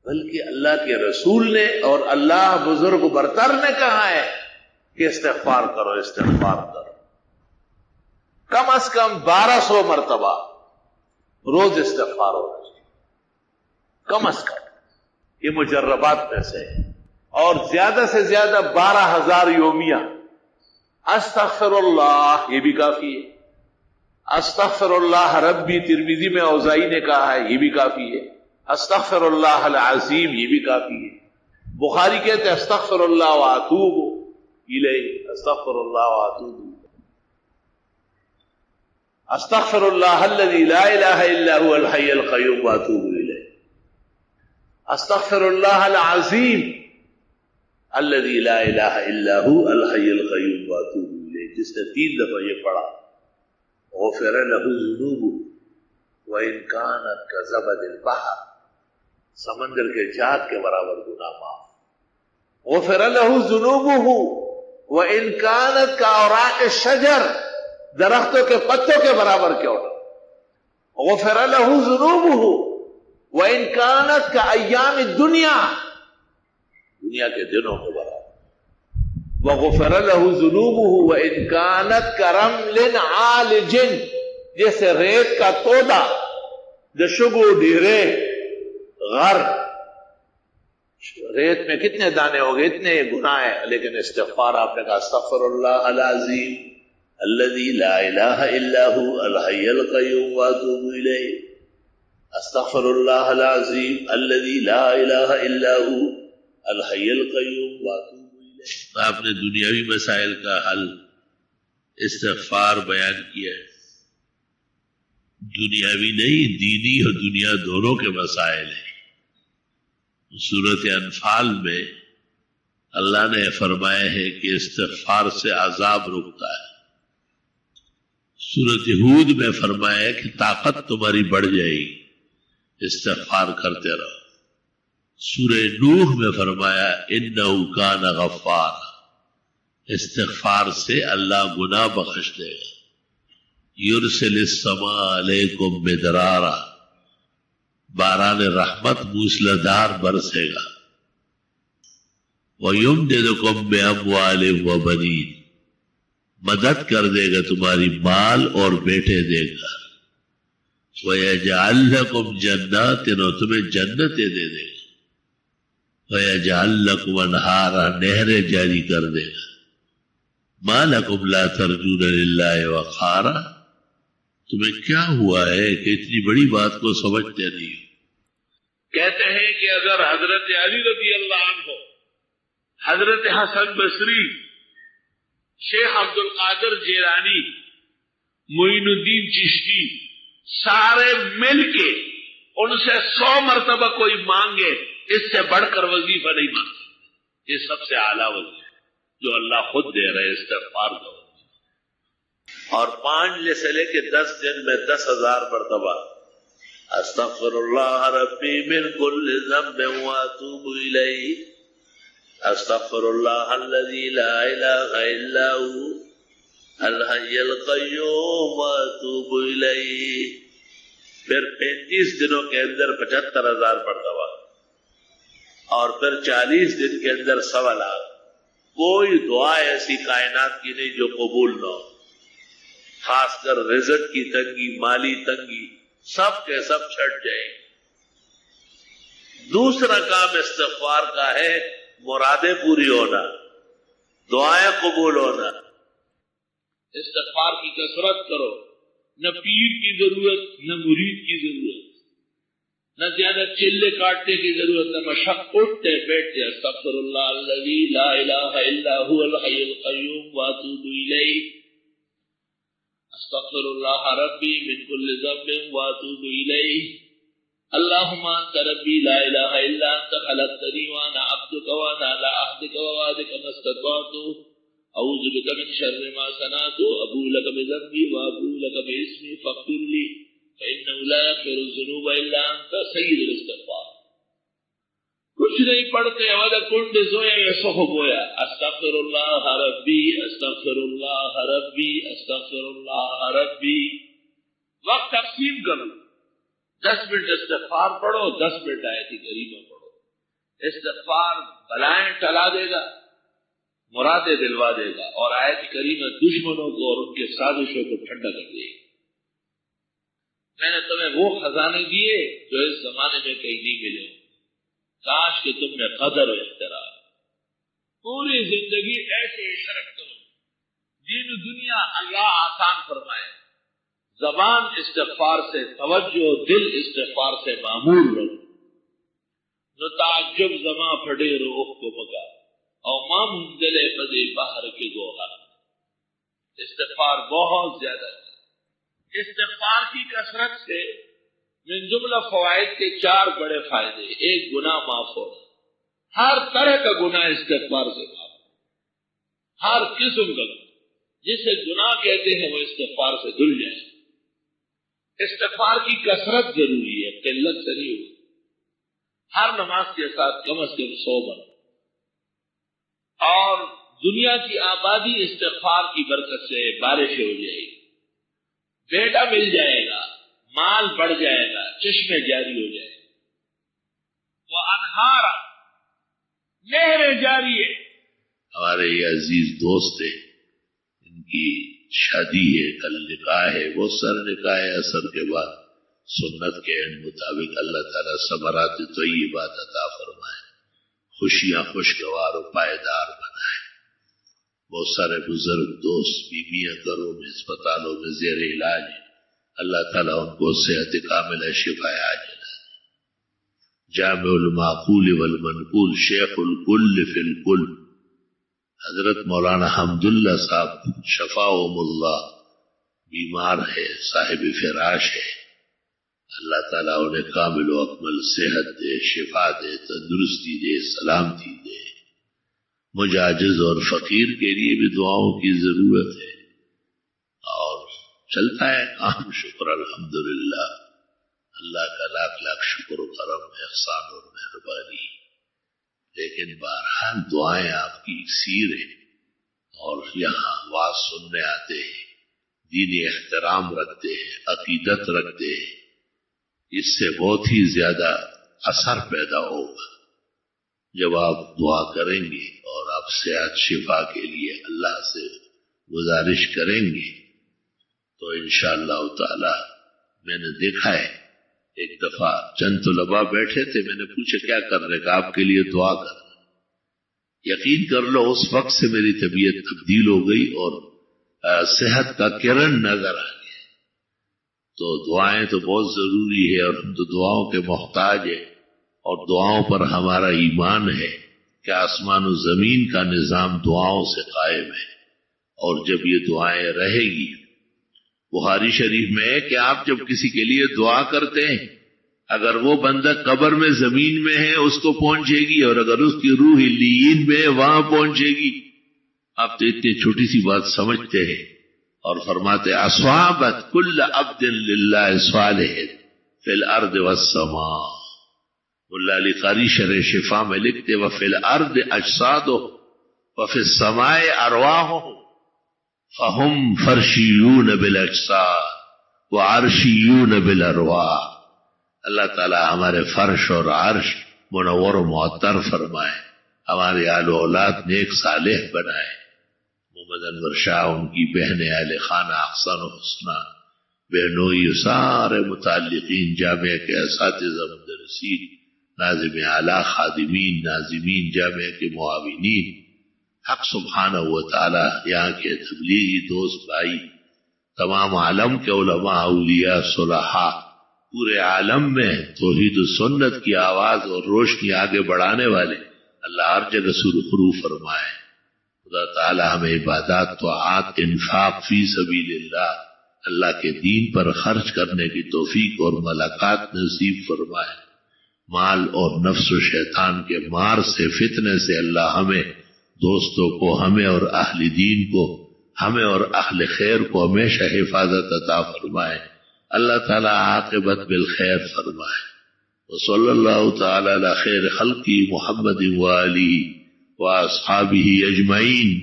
بلکہ اللہ کے رسول نے اور اللہ بزرگ برتر نے کہا ہے کہ استغفار کرو، استغفار کرو، کم از کم 1200 مرتبہ روز استغفار ہونا چاہیے، کم از کم، یہ مجربات میں سے ہے، اور زیادہ سے زیادہ 12,000 یومیہ استغفر اللہ، یہ بھی کافی ہے، استغفر اللہ ربی، ترمذی میں اوزائی نے کہا ہے، یہ بھی کافی ہے، استغفر اللہ العظیم، یہ بھی کافی ہے، بخاری کہتے ہیں استغفر اللہ واتوب الیہ، استغفر اللہ واتوب، استغفر اللہ الذی لا الہ الا هو الحی القیوم واتوب الیہ، استغفر اللہ العظیم الذی لا الہ الا هو الحی القیوم واتوب الیہ۔ جس نے 3 دفعہ یہ پڑھا غفر له ذنوبه وان كانت كزبد البحر، سمندر کے جھاگ کے برابر گناہ معاف، غفر له ذنوبه وان كانت كأوراق الشجر، درختوں کے پتوں کے برابر کیوں نہ، غفر له ذنوبه وان كانت كأيام الدنيا، دنیا کے دنوں کے برابر، وغفر له ذنوبه وان كانت كرمل عالج، جیسے ریت کا تودا، دشگو ڈیرے غر، ریت میں کتنے دانے ہو گئے، اتنے گناہ ہیں، لیکن استغفار آپ نے کہا استغفر اللہ العظیم الذي لا الہ الا هو الحی القیوم واتوب الیہ، استغفر اللہ العظیم الذي لا الہ الا هو الحی القیوم واتوب الیہ۔ آپ نے دنیاوی مسائل کا حل استغفار بیان کیا ہے، دنیاوی نہیں، دینی اور دنیا دونوں کے مسائل ہیں۔ سورۃ انفال میں اللہ نے فرمایا ہے کہ استغفار سے عذاب رکتا ہے، سورۃ ہود میں فرمایا ہے کہ طاقت تمہاری بڑھ جائے گی، استغفار کرتے رہو، سورہ نوح میں فرمایا انہ کان غفار، استغفار سے اللہ گناہ بخش دے گا، یرسل السماء علیکم مدرارا، باران رحمت موسلادھار برسے گا، وَيُمْدِدْكُمْ بِأَمْوَالٍ وَبَنِينَ، مدد کر دے گا تمہاری مال اور بیٹے دے گا، وَيَجْعَلْ لَكُمْ جَنَّاتٍ، اور تمہیں جنتیں دے دے گا، وَيَجْعَلْ لَكُمْ أَنْهَارًا، نہریں جاری کر دے گا، مَا لَكُمْ لَا تَرْجُونَ لِلَّهِ وَقَارًا، تمہیں کیا ہوا ہے کہ اتنی بڑی بات کو سمجھتے نہیں ہو؟ کہتے ہیں کہ اگر حضرت علی رضی اللہ عنہ، حضرت حسن بصری، شیخ عبد القادر جیلانی، معین الدین چشتی، سارے مل کے ان سے 100 مرتبہ کوئی مانگے، اس سے بڑھ کر وظیفہ نہیں مانگ سکتے، یہ سب سے اعلیٰ وظیفہ جو اللہ خود دے رہے، استغفار کا وظیفہ، اور 5 سے لے کے 10 دن میں 10,000 مرتبہ استغفر اللہ ربی من کل ذنب واتوب الیہ، استغفر اللہ الذی لا الہ الا هو الحی القیوم واتوب الیہ، پھر 35 دنوں کے اندر 75,000 مرتبہ، اور پھر 40 دن کے اندر 1,00,000۔ کوئی دعا ایسی کائنات کی نہیں جو قبول نہ ہو، خاص کر رزق کی تنگی، مالی تنگی، سب کے سب چھٹ جائیں۔ دوسرا کام استغفار کا ہے مرادیں پوری ہونا، دعائیں قبول ہونا۔ استغفار کی کثرت کرو، نہ پیر کی ضرورت، نہ مرید کی ضرورت، نہ زیادہ چلے کاٹنے کی ضرورت، نہ مشق اٹھتے بیٹھتے، استغفر اللہ الذی لا الہ الا هو الحی القیوم واتوب الیہ، استغفر اللہ ربی من کل ذنب واتوب الیہ، اللہم انت ربی لا الہ الا انت خلقتنی وانا عبدک وانا علی عہدک ووعدک ما استطعت اعوذ بک من شر ما صنعت ابوء لک بذنبی وابوء لک باسمی فاغفر لی فانہ لا یغفر الذنوب الا انت، سید الاستغفار۔ کچھ نہیں پڑھتے، وَلَا کنڈ زویا یسخ گویا، استغفر اللہ ربی استغفر اللہ ربی استغفر اللہ ربی۔ وقت تقسیم کرو، 10 منٹ استغفار پڑھو، 10 منٹ آیت کریمہ پڑھو، استغفار بلائیں ٹلا دے گا، مرادیں دلوا دے گا، اور آیت کریمہ دشمنوں کو اور ان کے سازشوں کو ٹھنڈا کر دے گی۔ میں نے تمہیں وہ خزانے دیے جو اس زمانے میں کہیں نہیں ملے ہوں، کاش کہ تم نے قدر و احترام، پوری زندگی ایسے عشرت کرو، دین و دنیا اللہ آسان فرمائے، زبان استغفار سے توجہ، دل استغفار سے معمور رہو، نو تعجب زماں پھڑے روح کو مگا اور ماں منزل بدے باہر کے گوہر۔ استغفار بہت زیادہ ہے۔ استغفار کی کثرت سے من جملہ فوائد کے 4 بڑے فائدے۔ ایک، گناہ معاف ہو، ہر طرح کا گناہ استغفار سے معاف ہو، ہر قسم کا گناہ جسے گناہ کہتے ہیں وہ استغفار سے دھل جائے۔ استغفار کی کثرت ضروری ہے، قلت سے نہیں ہوگی۔ ہر نماز کے ساتھ کم از کم 100 بار، اور دنیا کی آبادی استغفار کی برکت سے بارش ہو جائے گی، بیٹا مل جائے گا، مال بڑھ جائے گا، چشمے جاری ہو جائے گا، وہ انہار نہریں جاری ہے۔ ہمارے یہ عزیز دوست ہیں، ان کی شادی ہے، کل نکاح ہے، وہ سر نکاح ہے، اثر کے بعد سنت کے مطابق اللہ تعالیٰ ثمرات طیبات عطا فرمائے، خوشیاں خوشگوار و پائیدار بنائے۔ بہت سارے بزرگ دوست بیویاں گھروں میں، اسپتالوں میں زیر علاج ہیں، اللہ تعالیٰ ان کو صحت کاملہ شفا عاجلہ دے۔ جامع المعقول والمنقول شیخ الکل فی الکل حضرت مولانا حمداللہ صاحب شفاہم اللہ بیمار ہے، صاحب فراش ہے، اللہ تعالیٰ انہیں کامل و اکمل صحت دے، شفا دے، تندرستی دے، سلامتی دے۔ مجھ عاجز اور فقیر کے لیے بھی دعاؤں کی ضرورت ہے، اور چلتا ہے کام، شکر الحمدللہ، اللہ کا لاکھ لاکھ شکر و کرم، احسان اور مہربانی۔ لیکن بہرحال دعائیں آپ کی اکثیر ہیں، اور یہاں واز سننے آتے ہیں، دینی احترام رکھتے ہیں، عقیدت رکھتے ہیں، اس سے بہت ہی زیادہ اثر پیدا ہوگا جب آپ دعا کریں گے اور آپ صحت شفا کے لیے اللہ سے گزارش کریں گے تو انشاءاللہ تعالی۔ میں نے دیکھا ہے، ایک دفعہ چند طلباء بیٹھے تھے، میں نے پوچھا کیا کر رہے؟ کہ آپ کے لیے دعا کر رہے۔ یقین کر لو اس وقت سے میری طبیعت تبدیل ہو گئی اور صحت کا کرن نظر آ گیا۔ تو دعائیں تو بہت ضروری ہے، اور ہم تو دعاؤں کے محتاج ہیں، اور دعاؤں پر ہمارا ایمان ہے کہ آسمان و زمین کا نظام دعاؤں سے قائم ہے، اور جب یہ دعائیں رہے گی، بخاری شریف میں ہے کہ آپ جب کسی کے لیے دعا کرتے ہیں، اگر وہ بندہ قبر میں زمین میں ہے اس کو پہنچے گی، اور اگر اس کی روح علیین میں ہے وہاں پہنچے گی۔ آپ تو اتنی چھوٹی سی بات سمجھتے ہیں، اور فرماتے اصابت کل عبد للہ صالح فی الارض والسماء۔ ملا علی قاری شرح شفا میں لکھتے وفی الارض اجسادہ وفی السماء ارواحہ فہم فرشیون بالاجساد وعرشیون بالارواح۔ اللہ تعالی ہمارے فرش اور عرش منور و معطر فرمائے، ہمارے آل و اولاد نیک صالح بنائے۔ محمد انور شاہ، ان کی بہن اہل خانہ احسن و حسنہ، بہنوئی سارے متعلقین، جامعہ کے اساتذہ مدرسین، ناظم اعلیٰ، خادمین، ناظمین، جامعہ کے معاونین، حق سبحانہ و تعالی یہاں کے تبلیغی دوست بھائی، تمام عالم کے علماء، اولیاء، صلحاء، پورے عالم میں توحید و سنت کی آواز اور روشنی آگے بڑھانے والے، اللہ ہر جگہ سرخرو فرمائے۔ خدا تعالی ہمیں عبادات، طاعات، انفاق فی سبیل اللہ کے دین پر خرچ کرنے کی توفیق اور ملاقات نصیب فرمائے۔ مال اور نفس و شیطان کے مار سے، فتنے سے اللہ ہمیں، دوستوں کو، ہمیں اور اہل دین کو، ہمیں اور اہل خیر کو ہمیشہ حفاظت عطا فرمائے۔ اللہ تعالی عاقبت بالخیر فرمائے۔ وصلی اللہ تعالی علی خیر خلقی محمد وآلہ واصحابہ اجمعین۔